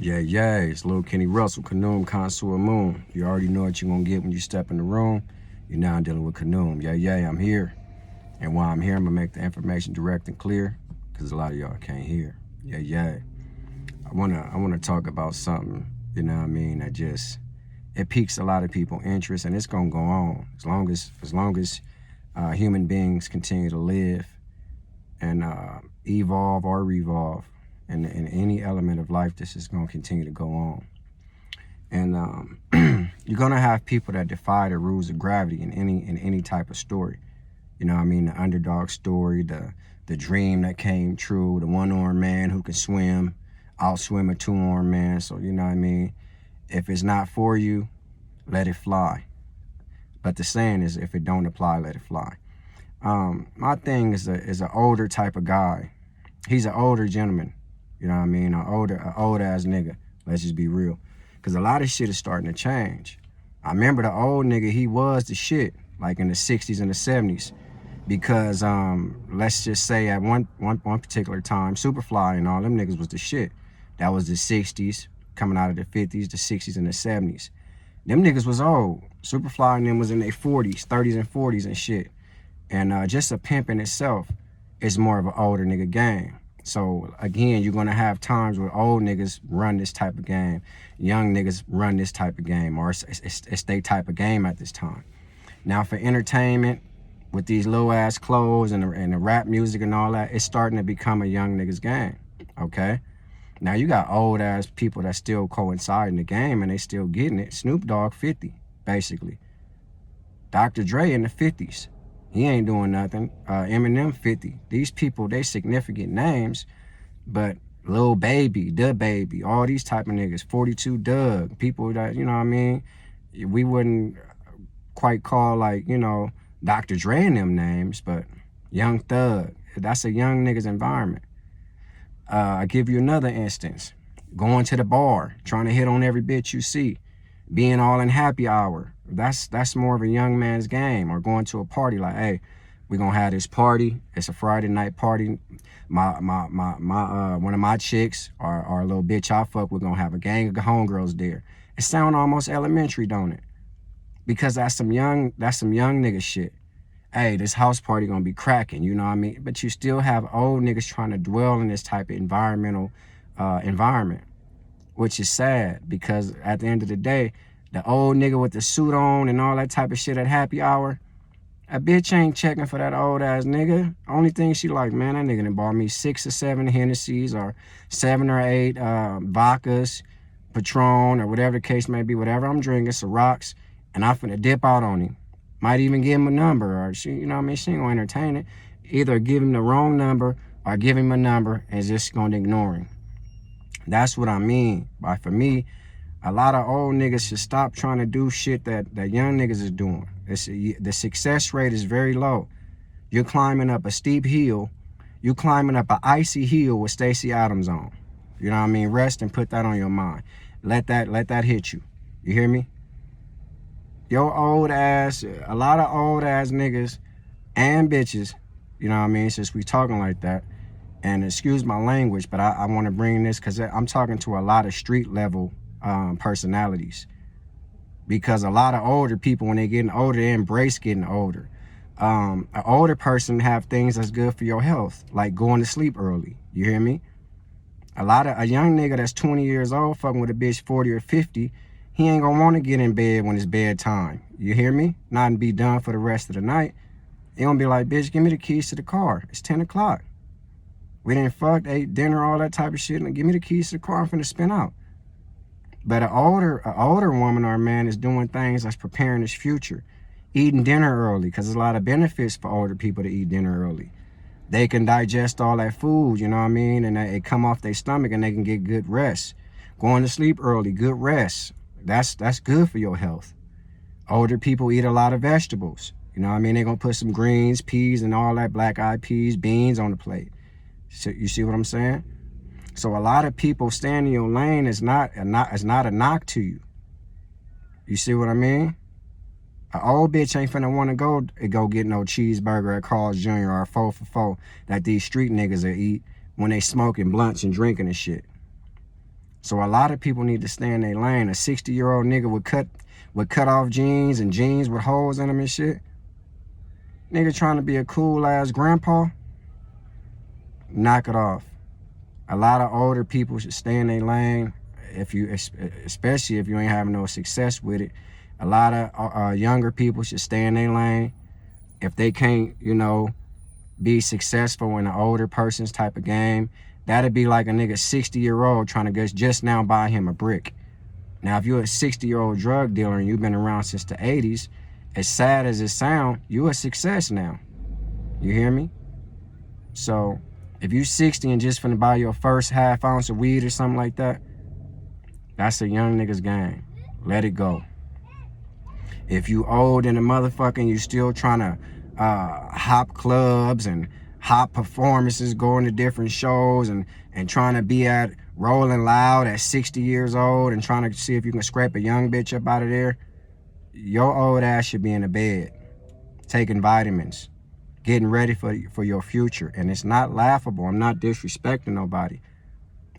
Yeah, it's Lil Kenny Russell, Kanoom, Connoisseur Moon. You already know what you're gonna get when you step in the room. You're now dealing with Kanoom. I'm here. And while I'm here, I'm gonna make the information direct and clear, because a lot of y'all can't hear. I wanna talk about something, you know what I mean, that just, it piques a lot of people's interest, and it's gonna go on as long as human beings continue to live and evolve or revolve. And in any element of life, this is going to continue to go on. And you're going to have people that defy the rules of gravity in any type of story. You know what I mean? The underdog story, the dream that came true, the one-armed man who can swim, outswim a two-armed man. So, you know what I mean? If it's not for you, let it fly. But the saying is, if it don't apply, let it fly. My thing is an older type of guy. He's an older gentleman. You know what I mean? An old ass nigga. Let's just be real. Because a lot of shit is starting to change. I remember the old nigga, he was the shit, like in the 60s and the 70s. Because let's just say at one particular time, Superfly and all them niggas was the shit. That was the 60s, coming out of the 50s, the 60s and the 70s. Them niggas was old. Superfly and them was in their 40s, 30s and 40s and shit. And just a pimp in itself is more of an older nigga game. So again, you're gonna have times where old niggas run this type of game, young niggas run this type of game, or it's their type of game at this time. Now for entertainment, with these low ass clothes and the rap music and all that, it's starting to become a young niggas game, okay? Now you got old ass people that still coincide in the game and they still getting it. Snoop Dogg 50, basically. Dr. Dre in the 50s. He ain't doing nothing. Eminem 50. These people, they significant names, but Lil Baby, Da Baby, all these type of niggas, 42 Doug, people that, you know what I mean, we wouldn't quite call like, you know, Dr. Dre and them names, but Young Thug, that's a young nigga's environment. I'll give you another instance. Going to the bar, trying to hit on every bitch you see, being all in happy hour. That's more of a young man's game. Or going to a party like, hey, we're gonna have this party. It's a Friday night party. My one of my chicks, or a little bitch I fuck, we're gonna have a gang of homegirls there. It sound almost elementary, don't it? Because that's some young nigga shit. Hey, this house party gonna be cracking, you know what I mean? But you still have old niggas trying to dwell in this type of environment, which is sad, because at the end of the day, the old nigga with the suit on and all that type of shit at happy hour, a bitch ain't checking for that old ass nigga. Only thing she like, man, that nigga done bought me 6 or 7 Hennessy's or 7 or 8 vodkas, Patron, or whatever the case may be, whatever I'm drinking, some rocks, and I'm finna dip out on him. Might even give him a number, or she, you know what I mean, she ain't gonna entertain it. Either give him the wrong number or give him a number and just gonna ignore him. That's what I mean. But for me, a lot of old niggas should stop trying to do shit that young niggas is doing. The success rate is very low. You're climbing up a steep hill. You climbing up an icy hill with Stacey Adams on. You know what I mean? Rest and put that on your mind. Let that hit you. You hear me? Your old ass, a lot of old ass niggas and bitches, you know what I mean, since we talking like that, and excuse my language, but I want to bring this because I'm talking to a lot of street level personalities, because a lot of older people, when they getting older, they embrace getting older. An older person have things that's good for your health, like going to sleep early. You hear me? A young nigga that's 20 years old fucking with a bitch 40 or 50, he ain't gonna want to get in bed when it's bedtime. You hear me? Not and be done for the rest of the night. He gonna be like, bitch, give me the keys to the car. It's 10 o'clock. We didn't fuck, ate dinner, all that type of shit, and give me the keys to the car. I'm finna spin out. But an older woman or man is doing things that's preparing his future. Eating dinner early, because there's a lot of benefits for older people to eat dinner early. They can digest all that food, you know what I mean? And it come off their stomach and they can get good rest. Going to sleep early, good rest. That's good for your health. Older people eat a lot of vegetables. You know what I mean? They're going to put some greens, peas, and all that, black-eyed peas, beans on the plate. So you see what I'm saying? So a lot of people staying in your lane is not a knock to you. You see what I mean? An old bitch ain't finna want to go get no cheeseburger at Carl's Jr. or a 4 for 4 that these street niggas will eat when they smoking blunts and drinking and shit. So a lot of people need to stay in their lane. A 60-year-old nigga with cut off jeans and jeans with holes in them and shit. Nigga trying to be a cool ass grandpa. Knock it off. A lot of older people should stay in their lane. Especially if you ain't having no success with it. A lot of younger people should stay in their lane. If they can't, you know, be successful in an older person's type of game, that'd be like a nigga 60-year-old trying to just now buy him a brick. Now, if you're a 60-year-old drug dealer and you've been around since the 80s, as sad as it sounds, you a success now. You hear me? So, if you 60 and just finna buy your first half ounce of weed or something like that, that's a young nigga's game. Let it go. If you old and a motherfucker and you still trying to hop clubs and hop performances, going to different shows and trying to be at Rolling Loud at 60 years old and trying to see if you can scrape a young bitch up out of there, your old ass should be in the bed, taking vitamins, getting ready for your future. And it's not laughable. I'm not disrespecting nobody.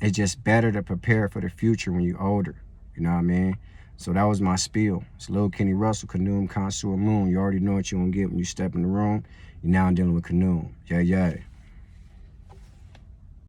It's just better to prepare for the future when you're older. You know what I mean? So that was my spiel. It's Lil Kenny Russell, Kanoum, Connoisseur Moon. You already know what you're gonna get when you step in the room. You're now dealing with Kanoum. Yeah, yeah.